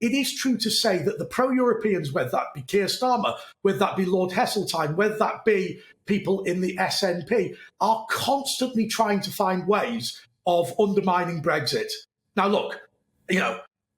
it is true to say that the pro-Europeans, whether that be Keir Starmer, whether that be Lord Heseltine, whether that be people in the SNP, are constantly trying to find ways of undermining Brexit. Now, look,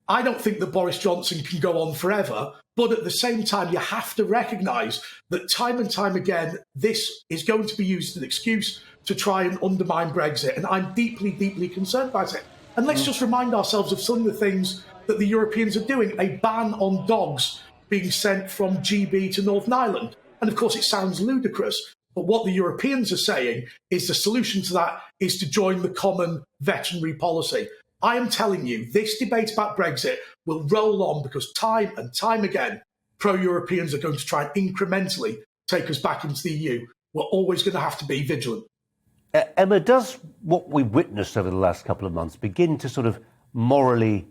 I don't think that Boris Johnson can go on forever, but at the same time, you have to recognise that time and time again, this is going to be used as an excuse to try and undermine Brexit. And I'm deeply, deeply concerned about it. And let's just remind ourselves of some of the things that the Europeans are doing. A ban on dogs being sent from GB to Northern Ireland. And of course, it sounds ludicrous. But what the Europeans are saying is the solution to that is to join the common veterinary policy. I am telling you, this debate about Brexit will roll on because time and time again, pro-Europeans are going to try and incrementally take us back into the EU. We're always going to have to be vigilant. Emma, does what we've witnessed over the last couple of months begin to sort of morally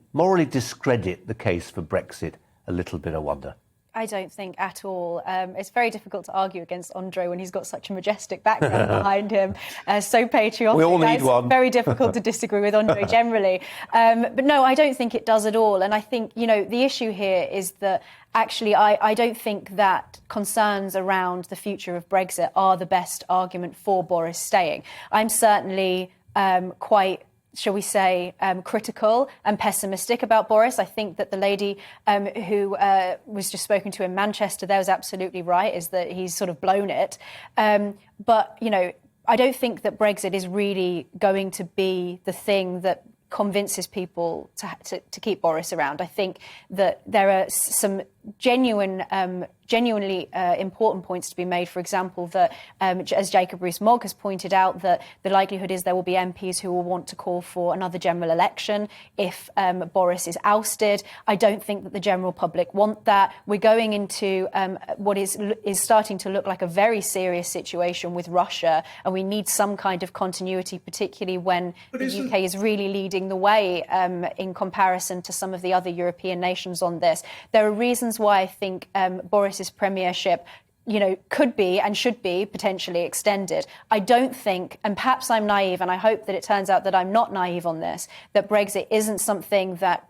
discredit the case for Brexit a little bit, I wonder? I don't think at all. It's very difficult to argue against Andre when he's got such a majestic background behind him, so patriotic. We all need one. It's very difficult to disagree with Andre generally. But no, I don't think it does at all. And I think, the issue here is that actually I don't think that concerns around the future of Brexit are the best argument for Boris staying. I'm certainly quite, shall we say, critical and pessimistic about Boris. I think that the lady who was just spoken to in Manchester there was absolutely right, is that he's sort of blown it. But, I don't think that Brexit is really going to be the thing that convinces people to keep Boris around. I think that there are some genuinely important points to be made. For example, that as Jacob Rees-Mogg has pointed out, that the likelihood is there will be MPs who will want to call for another general election if Boris is ousted. I don't think that the general public want that. We're going into what is starting to look like a very serious situation with Russia, and we need some kind of continuity, particularly when the UK is really leading the way in comparison to some of the other European nations on this. There are reasons why I think Boris's premiership, could be and should be potentially extended. I don't think, and perhaps I'm naive, and I hope that it turns out that I'm not naive on this, that Brexit isn't something that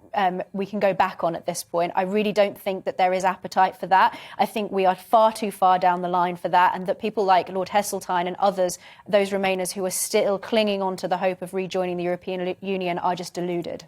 we can go back on at this point. I really don't think that there is appetite for that. I think we are far too far down the line for that, and that people like Lord Heseltine and others, those Remainers who are still clinging on to the hope of rejoining the European Union, are just deluded.